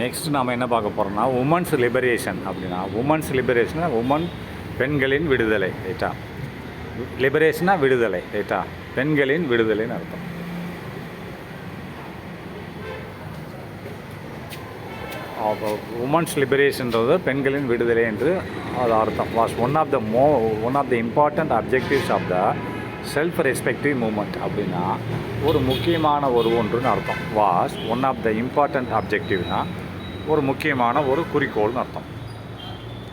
Next நாம் என்ன பார்க்க போகிறோம்னா உமன்ஸ் லிபரேஷன். அப்படின்னா உமன்ஸ் லிபரேஷனா பெண்களின் விடுதலை, ரைட்டா? லிபரேஷனா விடுதலை, ரைட்டா? பெண்களின் விடுதலைன்னு அர்த்தம். உமன்ஸ் லிபரேஷன்றது பெண்களின் விடுதலை என்று அது அர்த்தம். Was one of the important objectives of the self respective movement. அப்படின்னா ஒரு முக்கியமான ஒன்றுன்னு அர்த்தம். Was one of the important அப்ஜெக்டிவ்னா ஒரு முக்கியமான ஒரு குறிக்கோள்னு அர்த்தம்.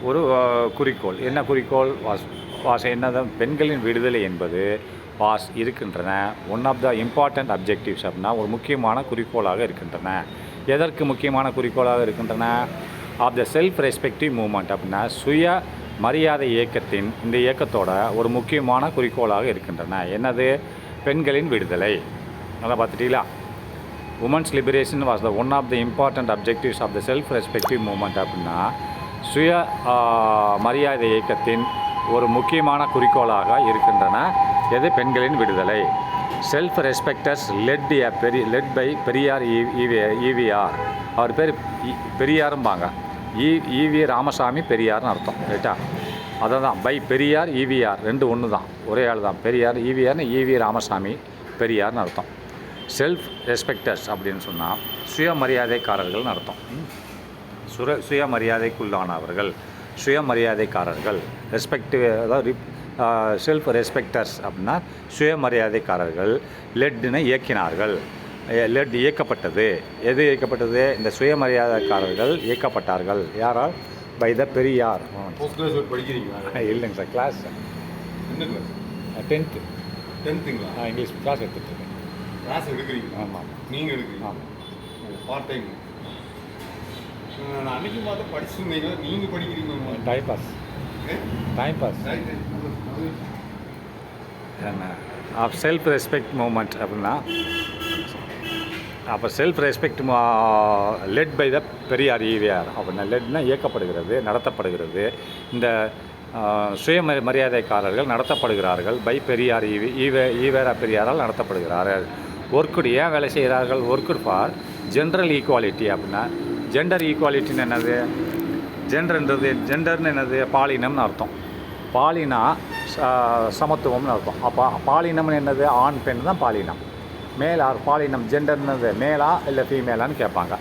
ஒரு குறிக்கோள். என்ன குறிக்கோள்? வாஸ் என்னதான் பெண்களின் விடுதலை என்பது வாஸ் இருக்கின்றன. One of the important objectives அப்படின்னா ஒரு முக்கியமான குறிக்கோளாக இருக்கின்றன. எதற்கு முக்கியமான குறிக்கோளாக இருக்கின்றன? Of the self respective movement. அப்படின்னா சுய மரியாதை இயக்கத்தின் இந்த இயக்கத்தோட ஒரு முக்கியமான குறிக்கோளாக இருக்கின்றன. என்னது? பெண்களின் விடுதலை. நல்லா பார்த்துட்டீங்களா? Women's liberation was the one of the important objectives of the self respective movement. அப்படின்னா சுய மரியாதை இயக்கத்தின் ஒரு முக்கியமான குறிக்கோளாக இருக்கின்றன. எது? பெண்களின் விடுதலை. Self respecters led by Periyar EVR. அவர் பேர் பெரியாரும்பாங்க. ஈவி ராமசாமி பெரியார்னு அர்த்தம், ரைட்டா? அதை தான் பை பெரியார் ஈவிஆர் ரெண்டு ஒன்று தான், ஒரே ஆள் தான். பெரியார் ஈவிஆர்னு ஈவி ராமசாமி பெரியார்னு அர்த்தம். செல்ஃப் ரெஸ்பெக்டர்ஸ் அப்படின்னு சொன்னால் சுயமரியாதைக்காரர்கள்னு அர்த்தம். சுயமரியாதைக்குள்ளானவர்கள், சுயமரியாதைக்காரர்கள். அதாவது செல்ஃப் ரெஸ்பெக்டர்ஸ் அப்படின்னா சுயமரியாதைக்காரர்கள். லெட்னு இயக்கினார்கள். லெட் இயக்கப்பட்டது. எது இயக்கப்பட்டது? இந்த சுயமரியாதைக்காரர்கள் இயக்கப்பட்டார்கள். யாரால்? By the Periyar. இல்லைங்க சார், கிளாஸ் என்ன கிளாஸ்? 10th இங்கிலீஷ் கிளாஸ் எடுத்துகிட்ருக்கேன். கிளாஸ் எடுக்கிறீங்க? ஆமாம். நீங்கள் எடுக்கிறீங்க? ஆமாம். Part time. நான் அன்றைக்கி பார்த்து படிச்சுருந்தீங்க, நீங்கள் படிக்கிறீங்க? Time pass. Self respect movement அப்படின்னா அப்போ self respect led by the Periyar EVR. அப்படின்னா லெட்னா இயக்கப்படுகிறது, நடத்தப்படுகிறது. இந்த சுயமரியாதைக்காரர்கள் நடத்தப்படுகிறார்கள் பை பெரியார் ஈவேரா பெரியாரால் நடத்தப்படுகிறார்கள். ஒர்க்குடு ஏன் வேலை செய்கிறார்கள்? Worked for general equality. அப்படின்னா ஜெண்டர் ஈக்குவாலிட்டின்னு என்னது? ஜெண்டர்னு என்னது? பாலினம்னு அர்த்தம். பாலினா சமத்துவம்னு அர்த்தம். அப்போ பாலினம்னு என்னது? ஆண் பெண் தான் பாலினம். மேலார் பாலினம் ஜெண்டர்னது மேலா இல்லை ஃபீமேலான்னு கேட்பாங்க.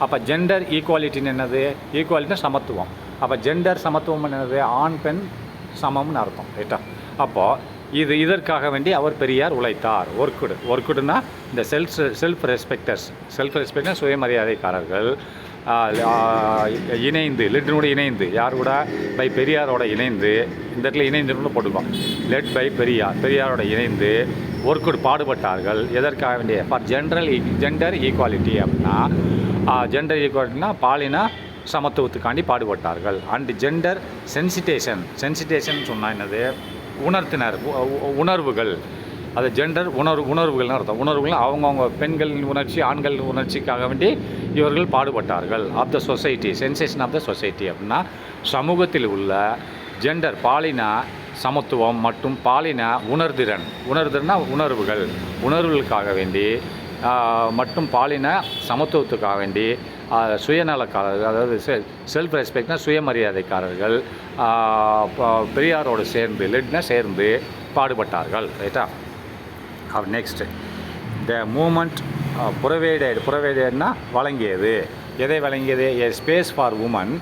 அப்போ ஜெண்டர் ஈக்குவாலிட்டின்னு என்னது? ஈக்குவாலிட்டினா சமத்துவம். அப்போ ஜெண்டர் சமத்துவம் என்னது? ஆண் பெண் சமம்னு அர்த்தம், ரைட்டா? அப்போது இதற்காக வேண்டி அவர் பெரியார் உழைத்தார். ஒர்க்குடுனா இந்த செல்ஃப் ரெஸ்பெக்ட்னா சுயமரியாதைக்காரர்கள் இணைந்து, லெட்னோட இணைந்து, யார் கூட? பை பெரியாரோட இணைந்து. இந்த இடத்துல இணைந்துன்னு போட்டுக்கோம். லெட் பை பெரியாரோட இணைந்து ஒர்க்குடு பாடுபட்டார்கள். எதற்காக வேண்டிய? For gender equality. அப்படின்னா ஜெண்டர் ஈக்குவாலிட்டினா பாலின சமத்துவத்துக்காண்டி பாடுபட்டார்கள். அண்ட் ஜெண்டர் சென்சிட்டேஷன் சொன்னால் என்னது? உணர்த்தினர், உணர்வுகள். அது ஜெண்டர் உணர்வுகள்னு அர்த்தம். உணர்வுகள் அவங்கவுங்க பெண்களின் உணர்ச்சி, ஆண்களின் உணர்ச்சிக்காக வேண்டி இவர்கள் பாடுபட்டார்கள். Of the society, sensation of the society. அப்படின்னா சமூகத்தில் உள்ள ஜெண்டர் பாலின சமத்துவம் மற்றும் பாலின உணர்திறன்னா உணர்வுகளுக்காக வேண்டி மற்றும் பாலின சமத்துவத்துக்காக வேண்டி சுயநலக்காரர்கள், அதாவது செல்ஃப் ரெஸ்பெக்ட்னா சுயமரியாதைக்காரர்கள் பெரியாரோடு சேர்ந்து பாடுபட்டார்கள், ரைட்டா? நெக்ஸ்ட்டு த மூமெண்ட் புரவேடட்னா வழங்கியது. எதை வழங்கியது? A space for women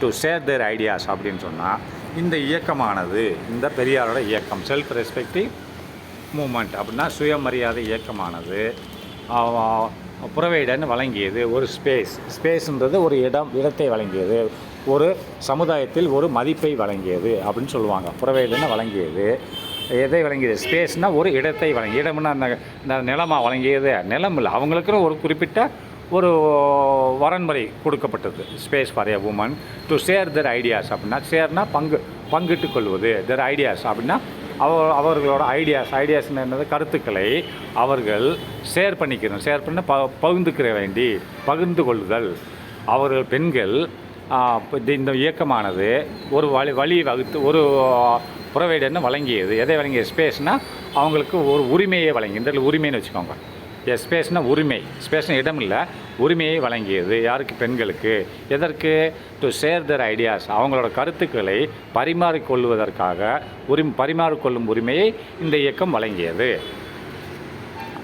to share their ideas. அப்படின்னு சொன்னால் இந்த இயக்கமானது, இந்த பெரியாரோட இயக்கம் செல்ஃப் ரெஸ்பெக்டிவ் மூமெண்ட் அப்படின்னா சுயமரியாதை இயக்கமானது புரவேடன்னு வழங்கியது. ஒரு ஸ்பேஸ்ன்றது ஒரு இடத்தை வழங்கியது, ஒரு சமுதாயத்தில் ஒரு மதிப்பை வழங்கியது அப்படின்னு சொல்லுவாங்க. புரவேடன்னு வழங்கியது. எதை வழங்கியது? ஸ்பேஸ்னால் ஒரு இடத்தை வழங்கி. இடம்னா அந்த நிலமாக வழங்கியது? நிலம் இல்லை, அவங்களுக்குன்னு ஒரு குறிப்பிட்ட ஒரு வரன்முறை கொடுக்கப்பட்டது. Space for a woman to share their ideas. அப்படின்னா ஷேர்னா பங்கிட்டு கொள்வது. தெர் ஐடியாஸ் அப்படின்னா அவர்களோட ஐடியாஸ்ன்னு என்னது? கருத்துக்களை அவர்கள் ஷேர் பண்ண பகிர்ந்து கொள்ளுதல். அவர்கள் பெண்கள் இந்த இயக்கமானது ஒரு வழி வகுத்து ஒரு புரவேடன்னு வழங்கியது. எதை வழங்கிய? ஸ்பேஸ்னால் அவங்களுக்கு ஒரு உரிமையை வழங்கி. இந்த உரிமைன்னு வச்சுக்கோங்க. ஸ்பேஸ்னா உரிமை, ஸ்பேஸ்னா இடம் இல்லை, உரிமையை வழங்கியது. யாருக்கு? பெண்களுக்கு. எதற்கு? டு ஷேர் தர் ஐடியாஸ், அவங்களோட கருத்துக்களை பரிமாறிக்கொள்வதற்காக பரிமாறிக்கொள்ளும் உரிமையை இந்த இயக்கம் வழங்கியது.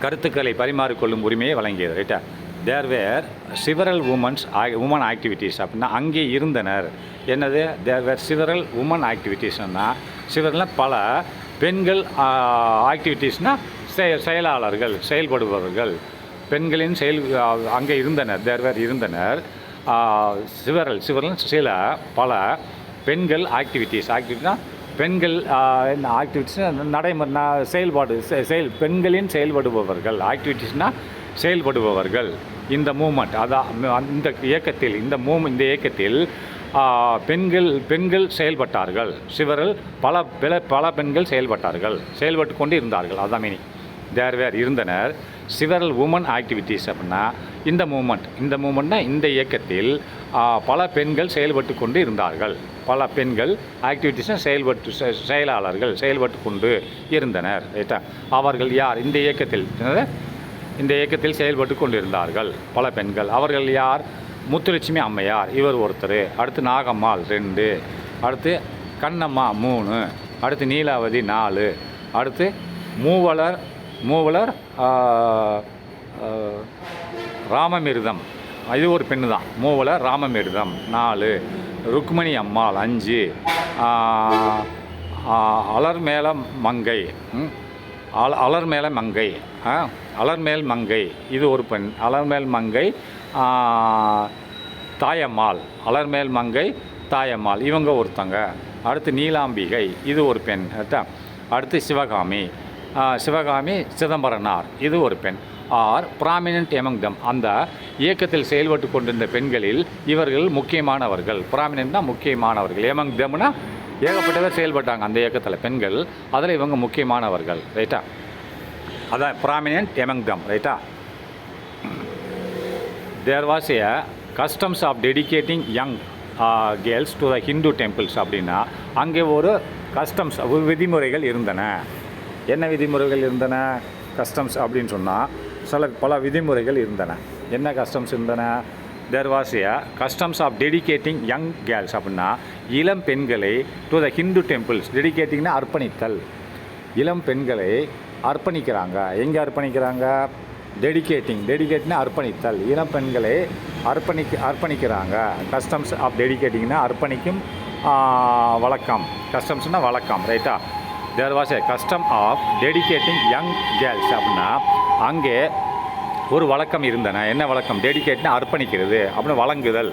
கருத்துக்களை பரிமாறிக்கொள்ளும் உரிமையை வழங்கியது. ரைட்டா? தேர் வேர் சிவரல் உமன் ஆக்டிவிட்டீஸ் அப்படின்னா அங்கே இருந்தனர். என்னது? தேர் வேர் சிவரல் உமன் ஆக்டிவிட்டீஸ்னால் சிவரல்னால் பல பெண்கள் ஆக்டிவிட்டீஸ்னால் செயலாளர்கள், செயல்படுபவர்கள், பெண்களின் அங்கே இருந்தனர். தேர் வேர் இருந்தனர் சிவரல் சில பல பெண்கள் ஆக்டிவிட்டிஸ்னால் பெண்கள் ஆக்டிவிட்டிஸ் செயல்பாடு பெண்களின் செயல்படுபவர்கள். ஆக்டிவிட்டிஸ்னால் செயல்படுபவர்கள். இந்த மூமெண்ட் அதான் இந்த இயக்கத்தில் இந்த இயக்கத்தில் பெண்கள் செயல்பட்டார்கள். சிவரல் பல பெண்கள் செயல்பட்டு கொண்டு இருந்தார்கள். அதான் மீனிங். தேர் வேர் இருந்தனர் சிவரல் உமன் ஆக்டிவிட்டீஸ் அப்படின்னா இந்த மூமெண்ட்னா இந்த இயக்கத்தில் பல பெண்கள் செயல்பட்டு கொண்டு இருந்தார்கள். பல பெண்கள் ஆக்டிவிட்டீஸ்னால் செயலாளர்கள் செயல்பட்டு கொண்டு இருந்தனர். ரைட்டா? அவர்கள் யார்? இந்த இயக்கத்தில் செயல்பட்டு கொண்டு இருந்தார்கள் பல பெண்கள். அவர்கள் யார்? முத்துலட்சுமி அம்மையார், இவர் ஒருத்தர். அடுத்து நாகம்மாள் 2, அடுத்து கண்ணம்மா 3, அடுத்து நீலாவதி 4, அடுத்து மூவலர் ராமமிர்தம், இது ஒரு பெண்ணு தான். மூவலர் ராமமிர்தம் 4, ருக்மணி அம்மாள் 5, அலர்மேல் மங்கை இது ஒரு பெண். அலர்மேல் மங்கை தாயம்மாள் இவங்க ஒருத்தங்க. அடுத்து நீலாம்பிகை, இது ஒரு பெண். அடுத்து சிவகாமி சிதம்பரனார், இது ஒரு பெண். ஆர் ப்ராமினன்ட் எமங் தம், அந்த இயக்கத்தில் செயல்பட்டு கொண்டிருந்த பெண்களில் இவர்கள் முக்கியமானவர்கள். ப்ராமினன்ட்னா முக்கியமானவர்கள், எமங் தம்னா ஏகப்பட்டவர் செயல்பட்டாங்க அந்த இயக்கத்தில் பெண்கள், அதில் இவங்க முக்கியமானவர்கள். ரைட்டா? அதான் ப்ராமினன்ட் எமங் தம். ரைட்டா? There was a customs of dedicating young girls to the Hindu temples அப்படின்னா அங்கே ஒரு கஸ்டம்ஸ் விதிமுறைகள் இருந்தன. என்ன விதிமுறைகள் இருந்தன? கஸ்டம்ஸ் அப்படின்னு சொன்னால் பல விதிமுறைகள் இருந்தன. என்ன கஸ்டம்ஸ் இருந்தன? There was a customs of dedicating young girls அப்படின்னா இளம் பெண்களை டு த ஹிந்து டெம்பிள்ஸ். டெடிகேட்டிங்னா அர்ப்பணித்தல். இளம் பெண்களை அர்ப்பணிக்கிறாங்க. எங்கே அர்ப்பணிக்கிறாங்க? டெடிகேட்னா அர்ப்பணித்தல். இளம் பெண்களை அர்ப்பணிக்கிறாங்க. கஸ்டம்ஸ் ஆஃப் டெடிகேட்டிங்னா அர்ப்பணிக்கும் வழக்கம். கஸ்டம்ஸ்னால் வழக்கம். ரைட்டா? There was a custom of dedicating young girls அப்படின்னா அங்கே ஒரு வழக்கம் இருந்தன. என்ன வழக்கம்? டெடிகேட்னா அர்ப்பணிக்கிறது அப்படின்னு வழங்குதல்,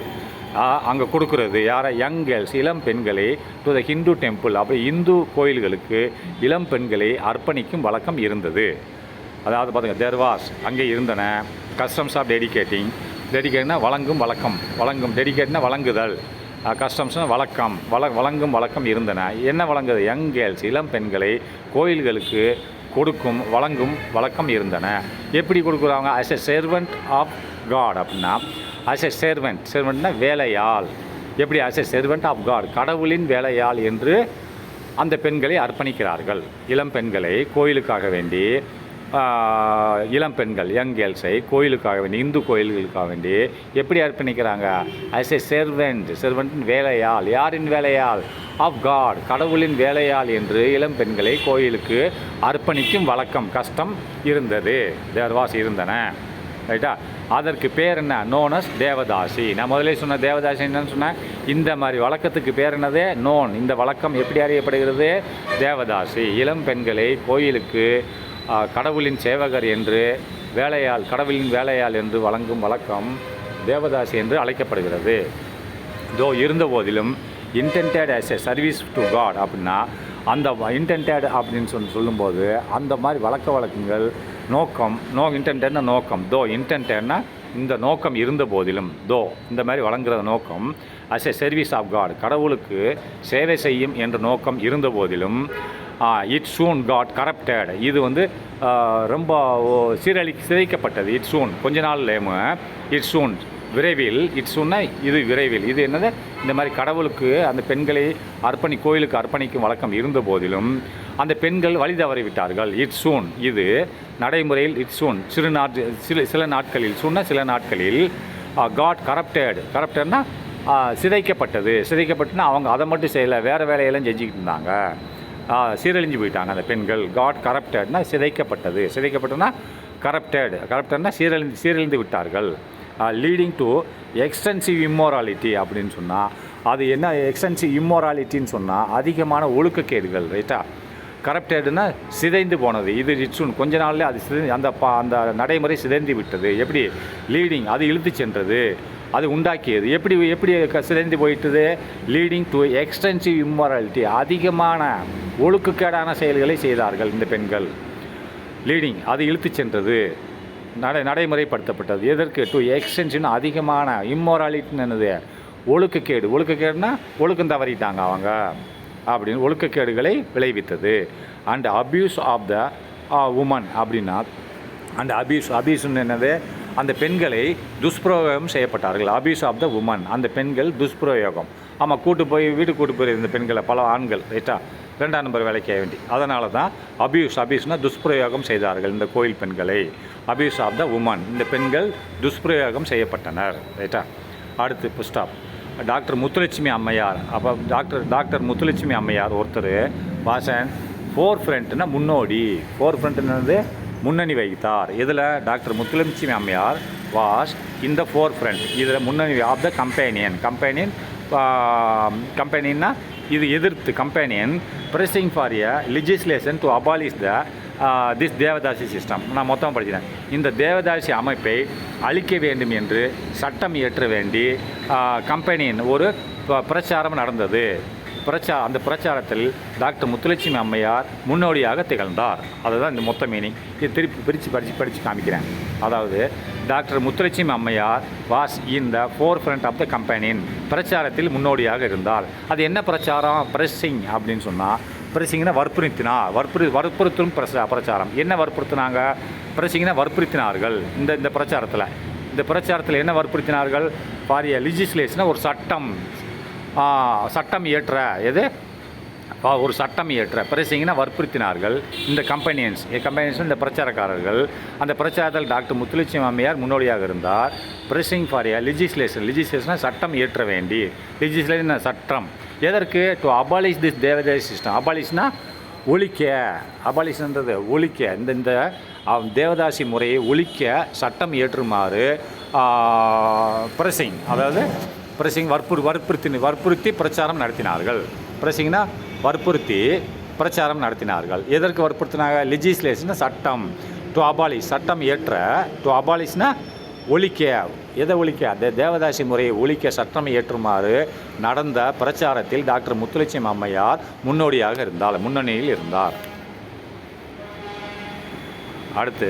அங்கே கொடுக்குறது. யாரை? யங் கேர்ள்ஸ், இளம் பெண்களை டு த ஹிந்து டெம்பிள், அப்படி இந்து கோயில்களுக்கு இளம் பெண்களை அர்ப்பணிக்கும் வழக்கம் இருந்தது. அதாவது பார்த்துங்க, தேர் வாஸ் அங்கே இருந்தன கஸ்டம்ஸ் ஆஃப் டெடிகேட்னா வழங்கும் வழக்கம். டெடிகேட்னா வழங்குதல், கஸ்டம்ஸ்னால் வழங்கும் வழக்கம் இருந்தன. என்ன வழங்குது? யங் கேர்ள்ஸ், இளம் பெண்களை கோயில்களுக்கு வழங்கும் வழக்கம் இருந்தன. எப்படி கொடுக்குறாங்க? As a servant of God அப்படின்னா ஆஸ் எ செர்வெண்ட்னா வேலையாள். எப்படி? As a servant of God, கடவுளின் வேலையாள் என்று அந்த பெண்களை அர்ப்பணிக்கிறார்கள். இளம் பெண்களை கோயிலுக்காக வேண்டி, இளம் பெண்கள் யங் கேர்ள்ஸை கோயிலுக்காக வேண்டி, இந்து கோயில்களுக்காக வேண்டி எப்படி அர்ப்பணிக்கிறாங்க? As a servant வேலையாள். யாரின் வேலையாள்? ஆஃப் காட், கடவுளின் வேலையாள் என்று இளம் பெண்களை கோயிலுக்கு அர்ப்பணிக்கும் வழக்கம், கஷ்டம் இருந்தது. தேர் வாஸ் இருந்தன. ரைட்டா? அதற்கு பேர் என்ன? Known as devadasi. நான் முதலே சொன்ன தேவதாசி என்னன்னு சொன்னேன். இந்த மாதிரி வழக்கத்துக்கு பேர் என்னது? நோன். இந்த வழக்கம் எப்படி அறியப்படுகிறது? தேவதாசி. இளம் பெண்களை கோயிலுக்கு கடவுளின் சேவகர் என்று கடவுளின் வேலையாள் என்று வழங்கும் வழக்கம் தேவதாசி என்று அழைக்கப்படுகிறது. இருந்த போதிலும் intended as a service to God அப்படின்னா அந்த இன்டென்டட் அப்படின்னு சொல்லும்போது அந்த மாதிரி வழக்கங்கள் இன்டென்டட்னா நோக்கம். இன்டென்டட்னா இந்த நோக்கம் இருந்த போதிலும், இந்த மாதிரி வழங்குற நோக்கம் as a service of God, கடவுளுக்கு சேவை செய்யும் என்ற நோக்கம் இருந்த போதிலும் இட் சூன் காட் கரப்டட், இது ரொம்ப சிதைக்கப்பட்டது. இட் சூன் கொஞ்ச நாள் இட் சூன் விரைவில், இட் சூன்னா இது விரைவில். இது என்னது? இந்த மாதிரி கடவுளுக்கு அந்த பெண்களை கோயிலுக்கு அர்ப்பணிக்கும் வழக்கம் இருந்த போதிலும் அந்த பெண்கள் வழி தவறி விட்டார்கள். இட்ஸ் சூன், இது நடைமுறையில் இட்ஸ் சூன், சில நாட்களில், சொன்ன சில நாட்களில் காட் கரப்டட்னா சிதைக்கப்பட்டுன்னா அவங்க அதை மட்டும் செய்யலை, வேறு வேலையெல்லாம் செஞ்சுக்கிட்டு இருந்தாங்க, சீரழிஞ்சு போயிட்டாங்க அந்த பெண்கள். காட் கரப்டட்னா சிதைக்கப்பட்டதுன்னா கரப்டட்னா சீரழிந்து விட்டார்கள். லீடிங் டு எக்ஸ்டென்சிவ் இம்மோராலிட்டி அப்படின்னு சொன்னால் அது என்ன எக்ஸ்டென்சிவ் இம்மோராலிட்டின்னு சொன்னால் அதிகமான ஒழுக்கக்கேடுகள். ரைட்டா? கரப்டட்னா சிதைந்து போனது. இது இட்ஸுன் கொஞ்ச நாள்லேயே அது அந்த நடைமுறை சிதைந்து விட்டது. எப்படி? லீடிங், அது இழுத்து சென்றது, அது உண்டாக்கியது. எப்படி சிதைந்து போயிட்டது? லீடிங் டு எக்ஸ்டென்சிவ் இம்மோராலிட்டி, அதிகமான ஒழுக்கக்கேடான செயல்களை செய்தார்கள் இந்த பெண்கள். லீடிங், அது இழுத்து சென்றது, நடைமுறைப்படுத்தப்பட்டது. எதற்கு? டு எக்ஸ்டென்ஷன், அதிகமான. இம்மோராலிட்டின்னு என்னது? ஒழுக்கக்கேடுனா ஒழுக்கம் தவறிட்டாங்க அவங்க அப்படின்னு ஒழுக்கக்கேடுகளை விளைவித்தது. And abuse of the women அப்படின்னா, அந்த அபியூஸ்ன்னு என்னது? அந்த பெண்களை துஷ்பிரயோகம் செய்யப்பட்டார்கள். அபியூஸ் ஆஃப் த உமன், அந்த பெண்கள் துஷ்பிரயோகம். ஆமாம், வீட்டுக்கு கூட்டு போய் இந்த பெண்களை பல ஆண்கள், ரைட்டா, 2ஆம் நம்பர் வேலைக்கு வேண்டி. அதனால தான் அபியூஸ்னால் துஷ்பிரயோகம் செய்தார்கள் இந்த கோயில் பெண்களை. அபியூஸ் ஆஃப் த உமன், இந்த பெண்கள் துஷ்பிரயோகம் செய்யப்பட்டனர். ரைட்டா? அடுத்து புஸ்டாப். டாக்டர் முத்துலட்சுமி அம்மையார். அப்போ டாக்டர் முத்துலட்சுமி அம்மையார் ஒருத்தர் வாசன் ஃபோர் ஃப்ரண்ட்னா முன்னோடி. ஃபோர் ஃப்ரண்ட்னது முன்னணி வகித்தார். இதில் டாக்டர் முத்துலட்சுமி அம்மையார் வாஸ் இந்த ஃபோர் ஃப்ரண்ட், இதில் முன்னணி ஆஃப் த கம்பெனின்னா இது எதிர்த்து companion freezing for a legislation to abolish this devadasi system. நான் மொத்தமாக படிக்கிறேன். இந்த தேவதாசி அமைப்பை அழிக்க வேண்டும் என்று சட்டம் இயற்ற வேண்டி கம்பெனியின் ஒரு பிரச்சாரம் நடந்தது. அந்த பிரச்சாரத்தில் டாக்டர் முத்துலட்சுமி அம்மையார் முன்னோடியாக திகழ்ந்தார். அதுதான் இந்த மொத்த மீனிங். இது திருப்பி படித்து காமிக்கிறேன். அதாவது டாக்டர் முத்துலட்சுமி அம்மையார் was in the forefront of the கம்பெனியின் பிரச்சாரத்தில் முன்னோடியாக இருந்தார். அது என்ன பிரச்சாரம்? ப்ரெஸ்ஸிங் அப்படின்னு சொன்னால், ப்ரெஸ்ஸிங்னா வற்புறுத்தும் பிரச்சாரம். என்ன வற்புறுத்தினாங்க? ப்ரெஸ்ஸிங்னா வற்புறுத்தினார்கள். இந்த பிரச்சாரத்தில் என்ன வற்புறுத்தினார்கள்? ஃபார் எ லெஜிஸ்லேஷன், ஒரு சட்டம் இயற்ற ஒரு சட்டம் இயற்ற ப்ரெஸ்ஸிங்னா வற்புறுத்தினார்கள். இந்த கம்பெனியன்ஸ் இந்த பிரச்சாரக்காரர்கள். அந்த பிரச்சாரத்தில் டாக்டர் முத்துலட்சுமி அம்மையார் முன்னோடியாக இருந்தார். ப்ரெஸ்ஸிங் ஃபார் எ லெஜிஸ்லேஷன் சட்டம் இயற்ற வேண்டி. லெஜிஸ்லேஷன் சட்டம் எதற்கு? To abolish this devadasi system. அபாலிஷ்னா ஒழிக்க, அபாலிஷ்ன்றது ஒழிக்க, இந்த தேவதாசி முறையை ஒழிக்க சட்டம் இயற்றுமாறு ப்ரெஸ்ஸிங் வற்புறுத்தி பிரச்சாரம் நடத்தினார்கள். ப்ரெஸ்ஸிங்னா வற்புறுத்தி பிரச்சாரம் நடத்தினார்கள். எதற்கு வற்புறுத்தினாங்க? லெஜிஸ்லேஷன் சட்டம், டு அபாலிஷ் சட்டம் இயற்ற, டு அபாலிஷ்னா ஒழிக்க. எதை ஒழிக்க? அந்த தேவதாசி முறையை ஒழிக்க சட்டம் இயற்றுமாறு நடந்த பிரச்சாரத்தில் டாக்டர் முத்துலட்சுமி அம்மையார் முன்னணியில் இருந்தார். அடுத்து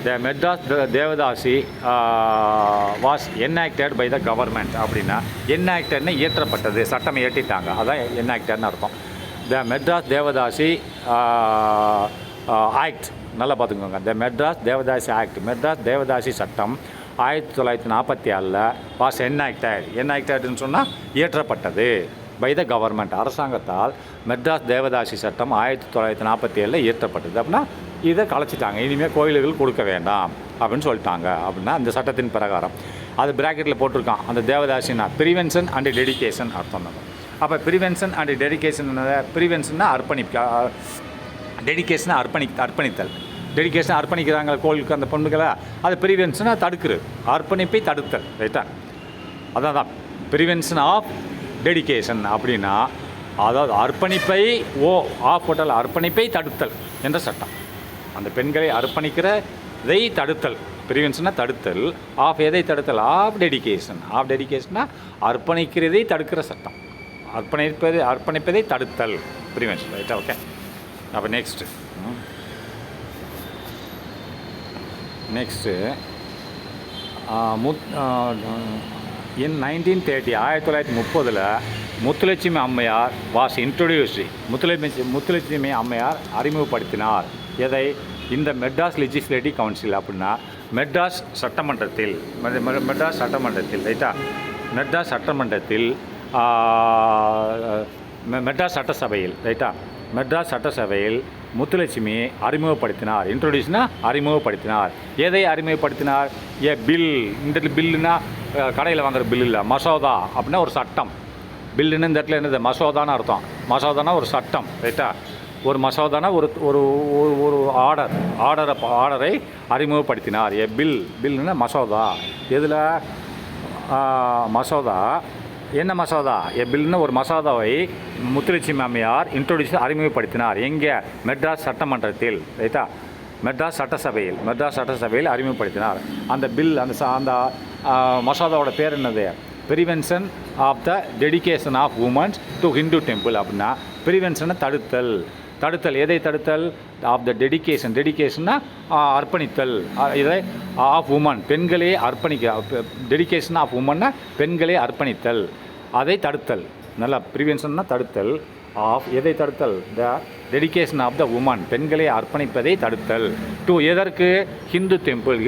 the Madras devadasi was enacted by the government. அப்படின்னா என்ஆக்டட்னு இயற்றப்பட்டது, சட்டம் இயற்றிட்டாங்க, அதான் என்ஆக்டட்னு அர்த்தம். த மெட்ராஸ் தேவதாசி ஆக்ட், நல்லா பார்த்துக்கோங்க. த மெட்ராஸ் தேவதாசி ஆக்ட், மெட்ராஸ் தேவதாசி சட்டம் 1947 வாஸ் என்ஆக்டட்னு சொன்னால் இயற்றப்பட்டது. பை த கவர்மெண்ட், அரசாங்கத்தால் மெட்ராஸ் தேவதாசி சட்டம் 1947 இயற்றப்பட்டது. அப்படின்னா இதை கலைச்சிட்டாங்க, இனிமேல் கோயில்கள் கொடுக்க வேண்டாம் அப்படின்னு சொல்லிட்டாங்க. அப்படின்னா அந்த சட்டத்தின் பிரகாரம் அது பிராக்கெட்டில் போட்டிருக்கான். அந்த தேவதாசினா ப்ரிவென்ஷன் அண்ட் டெடிகேஷன் அர்த்தம் நம்ம. அப்போ ப்ரிவென்ஷன் அண்ட் டெடிகேஷன், ப்ரிவென்ஷன்னா டெடிகேஷனை அர்ப்பணித்தல். டெடிகேஷன் அர்ப்பணிக்கிறாங்க கோயிலுக்கு அந்த பொண்ணுகளை, அது ப்ரிவென்ஷனாக தடுக்கிறது, அர்ப்பணிப்பை தடுத்தல். ரைட்டா? அதான் ப்ரிவென்ஷன் ஆஃப் டெடிகேஷன். அப்படின்னா அதாவது அர்ப்பணிப்பை தடுத்தல் என்ற சட்டம். அந்த பெண்களை அர்ப்பணிக்கிறதை தடுத்தல், ப்ரிவென்ஷனாக தடுத்தல். ஆஃப் எதை தடுத்தல்? ஆஃப் டெடிகேஷனா அர்ப்பணிக்கிறதை தடுக்கிற சட்டம். அர்ப்பணிப்பதை தடுத்தல், ப்ரிவென்ஷன். ரைட்டா? ஓகே. அப்போ நெக்ஸ்ட்டு இன் 1930 1930 முத்துலட்சுமி அம்மையார் வாஸ் இன்ட்ரொடியூஸ்டு. முத்துலட்சுமி அம்மையார் அறிமுகப்படுத்தினார். எதை? இந்த மெட்ராஸ் லெஜிஸ்லேட்டிவ் கவுன்சில். அப்படின்னா மெட்ராஸ் சட்டமன்றத்தில், ரைட்டா? மெட்ராஸ் சட்டமன்றத்தில், மெட்ராஸ் சட்டசபையில், ரைட்டா? மெட்ராஸ் சட்டசபையில் முத்துலட்சுமி அறிமுகப்படுத்தினார். இன்ட்ரோடியூஸ்னா அறிமுகப்படுத்தினார். எதை அறிமுகப்படுத்தினார்? ஏ பில். இந்த பில்லுனா கடையில் வாங்குற பில் இல்லை, மசோதா அப்படின்னா ஒரு சட்டம். பில்லுன்னு இந்த இடத்துல என்னது? மசோதான்னு அர்த்தம். மசோதானா ஒரு சட்டம், ரைட்டா? ஒரு மசோதானா ஒரு ஒரு ஒரு ஆர்டரை அறிமுகப்படுத்தினார். ஏ பில்லுன்னா மசோதா. எதில்? மசோதா. என்ன மசோதா? ஏ பில்லுன்னு ஒரு மசோதாவை முத்துலட்சுமி அம்மையார் இன்ட்ரோடியூஸ் அறிமுகப்படுத்தினார். எங்கே? மெட்ராஸ் சட்டமன்றத்தில், ரைட்டா? மெட்ராஸ் சட்டசபையில் அறிமுகப்படுத்தினார். அந்த பில், அந்த மசோதாவோட பேர் என்னது? Prevention of the dedication of womens to Hindu temple. அப்படின்னா ப்ரிவென்ஷனை தடுத்தல். எதை தடுத்தல்? ஆஃப் த டெடிகேஷன்னா அர்ப்பணித்தல். இதை ஆஃப் உமன், பெண்களே டெடிகேஷன் ஆஃப் உமன்னா பெண்களே அர்ப்பணித்தல், அதை தடுத்தல். நல்லா, ப்ரிவென்ஷன்னா தடுத்தல். ஆஃப் எதை தடுத்தல்? The dedication of the woman, பெண்களை அர்ப்பணிப்பதை தடுத்தல். டு எதற்கு? ஹிந்து டெம்பிள்,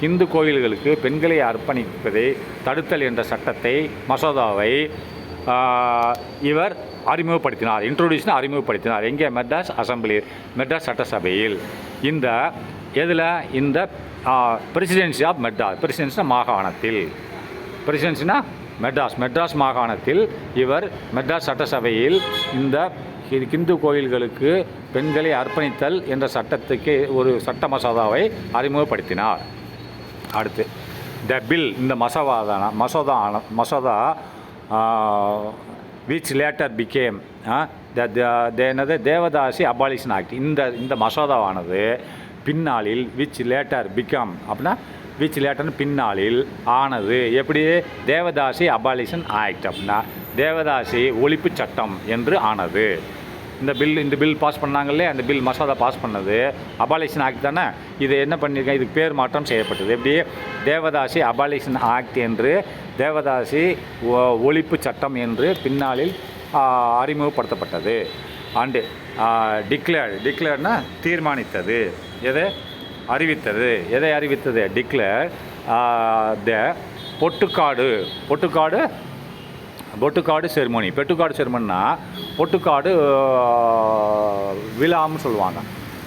ஹிந்து கோயில்களுக்கு பெண்களை அர்ப்பணிப்பதை தடுத்தல் என்ற சட்டத்தை, மசோதாவை இவர் அறிமுகப்படுத்தினார். அறிமுகப்படுத்தினார். எங்கே? மெட்ராஸ் சட்டசபையில். இந்த எதில்? இந்த பிரசிடென்சி ஆஃப் மெட்ராஸ். பிரசிடென்சினா மாகாணத்தில். பிரசிடென்சினா மெட்ராஸ் மாகாணத்தில் இவர் மெட்ராஸ் சட்டசபையில் இந்த ஹிந்து கோயில்களுக்கு பெண்களை அர்ப்பணித்தல் என்ற சட்டத்துக்கு ஒரு சட்ட மசோதாவை அறிமுகப்படுத்தினார். அடுத்து த பில். இந்த மசோதா விச் லேட்டர் பிகேம் என்னது? Devadasi abolition act. இந்த மசோதாவானது பின்னாளில் விச் லேட்டர் பிகம் அப்படின்னா பின்னாளில் ஆனது. எப்படி? தேவதாசி அபாலிஷன் ஆக்ட் அப்படின்னா தேவதாசி ஒழிப்பு சட்டம் என்று ஆனது. இந்த பில் பாஸ் பண்ணாங்களே, அந்த பில் மசோதா பாஸ் பண்ணது அபாலிஷன் ஆக்ட் தானே. இது என்ன பண்ணியிருக்கேன்? இதுக்கு பேர் மாற்றம் செய்யப்பட்டது. எப்படி? தேவதாசி அபாலிஷன் ஆக்ட் என்று தேவதாசி ஒழிப்பு சட்டம் என்று பின்னாளில் அறிமுகப்படுத்தப்பட்டது. அண்டு டிக்ளேர்னா தீர்மானித்தது. எதை அறிவித்தது? டிக்ளேர் த பொட்டுக்காடு செரிமோனி. செரிமோனினா பொட்டுக்காடு விழான்னு சொல்லுவாங்க.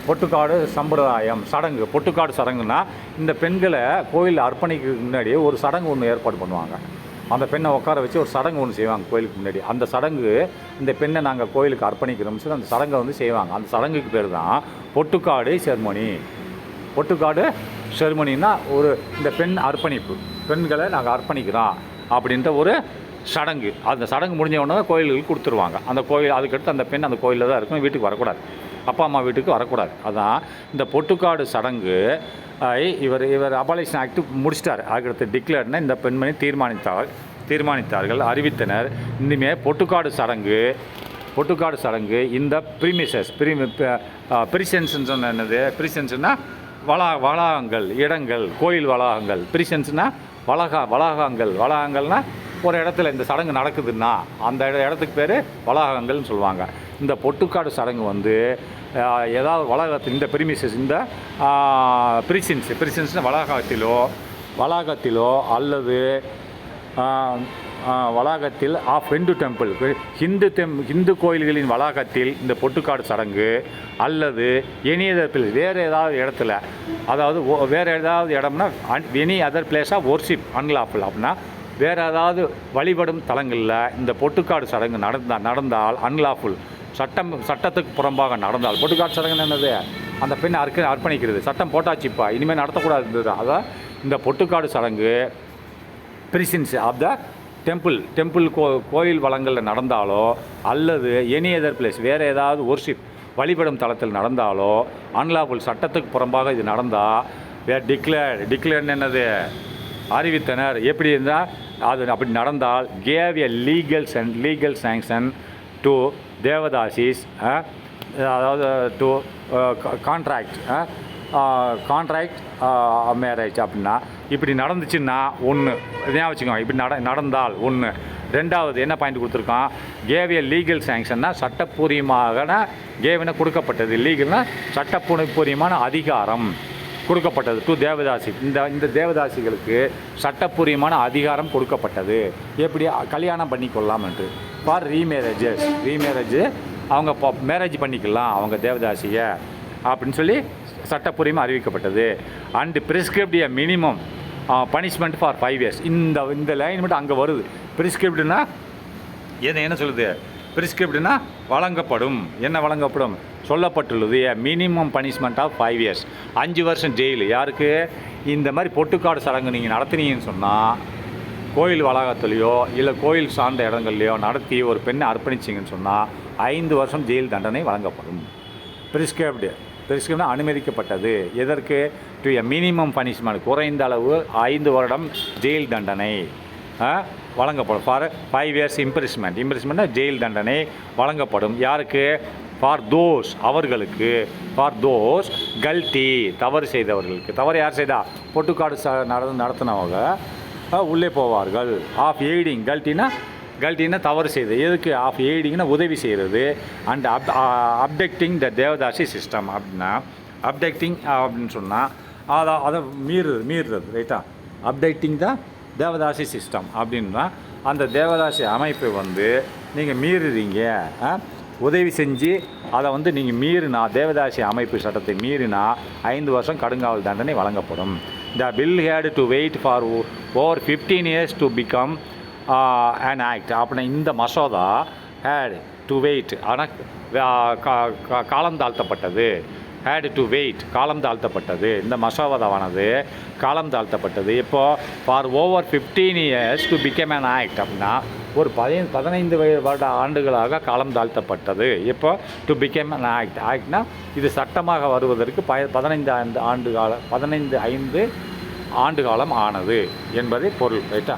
பொட்டுக்காடு சம்பிரதாயம், சடங்கு. பொட்டுக்காடு சடங்குன்னா இந்த பெண்களை கோயிலில் அர்ப்பணிக்கிறதுக்கு முன்னாடி ஒரு சடங்கு ஒன்று ஏற்பாடு பண்ணுவாங்க. அந்த பெண்ணை உட்கார வச்சு ஒரு சடங்கு ஒன்று செய்வாங்க கோயிலுக்கு முன்னாடி. அந்த சடங்கு, இந்த பெண்ணை நாங்கள் கோயிலுக்கு அர்ப்பணிக்கிறோம்னு சொல்லி அந்த சடங்கை செய்வாங்க. அந்த சடங்குக்கு பேர் தான் பொட்டுக்காடு செரிமோனின்னா ஒரு இந்த பெண் அர்ப்பணிப்பு, பெண்களை நாங்கள் அர்ப்பணிக்கிறோம் அப்படின்ற ஒரு சடங்கு. அந்த சடங்கு முடிஞ்ச உடனே கோயிலுக்கு கொடுத்துருவாங்க. அந்த கோயில் அதுக்கடுத்து அந்த பெண் அந்த கோயிலில் தான் இருக்கும், வீட்டுக்கு வரக்கூடாது, அப்பா அம்மா வீட்டுக்கு வரக்கூடாது. அதான் இந்த பொட்டுக்காடு சடங்கு இவர் அபாலிஷன் ஆக்ட் முடிச்சிட்டார். அதுக்கடுத்து டிக்ளேர்னா இந்த பெண்மணி தீர்மானித்தார்கள், அறிவித்தனர். இனிமேல் பொட்டுக்காடு சடங்கு இந்த பிரிசென்ஸ்ன்னு சொன்ன என்னது? பிரிசென்ஸ்னா வளாகங்கள், இடங்கள், கோயில் வளாகங்கள். பிரிசென்ஸ்னா வளாகங்கள்னா ஒரு இடத்துல இந்த சடங்கு நடக்குதுன்னா அந்த இடத்துக்கு பேர் வளாகங்கள்னு சொல்லுவாங்க. இந்த பொட்டுக்காடு சடங்கு ஏதாவது வளாகத்தில் இந்த இந்த பிரிசென்ஸ்னா வளாகத்திலோ அல்லது வளாகத்தில் ஆஃப் ஹிந்து டெம்பிள், ஹிந்து கோயில்களின் வளாகத்தில் இந்த பொட்டுக்காடு சடங்கு அல்லது எனி அதர் பிளேஸ், வேறு ஏதாவது இடத்துல, அதாவது வேறு ஏதாவது இடம்னா any other place of worship unlawful அப்படின்னா வேறு ஏதாவது வழிபடும் தலங்களில் இந்த பொட்டுக்காடு சடங்கு நடந்தால் அன்லாஃபுல், சட்டத்துக்கு புறம்பாக நடந்தால். பொட்டுக்காடு சடங்கு என்னது? அந்த பெண்ணை அர்ப்பணிக்கிறது. சட்டம் போட்டாச்சுப்பா, இனிமேல் நடத்தக்கூடாது இருந்தது. அதான் இந்த பொட்டுக்காடு சடங்கு பிரிசென்ஸ் ஆஃப் த டெம்பிள் கோயில் வளங்களில் நடந்தாலோ அல்லது எனி அதர் பிளேஸ் வேறு ஏதாவது ஒர்ஷிப் வழிபடும் தளத்தில் நடந்தாலோ அன்லாஃபுல், சட்டத்துக்கு புறம்பாக இது நடந்தால் டிக்ளேர்னு என்னது? அறிவித்தனர். எப்படி இருந்தால் அது அப்படி நடந்தால் gave a legal sanction to devadasis, அதாவது டு கான்ட்ராக்ட் மேரேஜ் அப்படின்னா இப்படி நடந்துச்சுன்னா ஒன்று ஞாபகம் வச்சுக்கோங்க. இப்படி நடந்தால் ஒன்று. ரெண்டாவது என்ன பாயிண்ட் கொடுத்துருக்கோம்? கேவ் எ லீகல் சாங்ஷன்னா சட்டப்பூர்வமான, கேவின கொடுக்கப்பட்டது, லீகல்னா சட்டப்பூர்வமான அதிகாரம் கொடுக்கப்பட்டது டு தேவதாசி, இந்த தேவதாசிகளுக்கு சட்டப்பூர்வமான அதிகாரம் கொடுக்கப்பட்டது. எப்படி கல்யாணம் பண்ணிக்கொள்ளலாம் என்று. ஃபார் ரீமேரேஜ் அவங்க மேரேஜ் பண்ணிக்கலாம் அவங்க தேவதாசியை அப்படின்னு சொல்லி சட்டப்பூர்வமாக அறிவிக்கப்பட்டது. And prescript a minimum punishment for 5 years. இந்த லைன் மட்டும் அங்கே வருது. ப்ரிஸ்கிரிப்டுனா என்ன சொல்லுது? ப்ரிஸ்கிரிப்டுனா வழங்கப்படும். என்ன வழங்கப்படும்? சொல்லப்பட்டுள்ளது மினிமம் பனிஷ்மெண்ட் ஆஃப் 5 years. 5 வருஷம் ஜெயிலு. யாருக்கு? இந்த மாதிரி பொட்டுக்காடு சடங்கு நீங்கள் நடத்துனீங்கன்னு சொன்னால், கோயில் வளாகத்துலேயோ இல்லை கோயில் சார்ந்த இடங்கள்லையோ நடத்தி ஒரு பெண்ணை அர்ப்பணிச்சிங்கன்னு சொன்னால் 5 வருஷம் ஜெயில் தண்டனை வழங்கப்படும். ப்ரிஸ்கிரிப்ட்னா அனுமதிக்கப்பட்டது. எதற்கு? டு எ மினிமம் பனிஷ்மெண்ட், குறைந்த அளவு 5 வருடம் ஜெயில் தண்டனை வழங்கப்படும். ஃபார் 5 years இம்ப்ரிஸ்மெண்ட்னா ஜெயில் தண்டனை வழங்கப்படும். யாருக்கு? ஃபார் தோஸ், அவர்களுக்கு. ஃபார் தோஸ் கல்ட்டி, தவறு செய்தவர்களுக்கு. தவறு யார் செய்தா? பொட்டுக்காடு நடத்தினவங்க உள்ளே போவார்கள். ஆஃப் எய்டிங், கல்ட்டினா தவறு செய்யுது. எதுக்கு? ஆஃப் எய்டிங்னா உதவி செய்கிறது. அண்ட் அப்டெக்டிங் த தேவதாசி சிஸ்டம் அப்படின்னா, அப்டெக்டிங் அப்படின்னு சொன்னால் அதை மீறுறது ரைட்டா? அப்டெக்டிங் த தேவதாசி சிஸ்டம் அப்படின்னா அந்த தேவதாசி அமைப்பை நீங்கள் மீறுறீங்க, உதவி செஞ்சு அதை நீங்கள் மீறினா, தேவதாசி அமைப்பு சட்டத்தை மீறினா 5 வருஷம் கடுங்காவல் தண்டனை வழங்கப்படும். The bill had to wait for over 15 years to become an act. அப்படின்னா இந்த மசோதா ஹேட் டு வெயிட், ஆனால் காலம் தாழ்த்தப்பட்டது. ஹேட் டு வெயிட், காலம் தாழ்த்தப்பட்டது. இந்த மசோதாவானது காலம் தாழ்த்தப்பட்டது. இப்போது for over 15 years to become an act அப்படின்னா ஒரு 15 வருட ஆண்டுகளாக காலம் தாழ்த்தப்பட்டது. இப்போ டு பிகம் an act, ஆக்ட்னா இது சட்டமாக வருவதற்கு 15 ஆண்டு காலம் ஆனது என்பதை பொருள் ரைட்டா?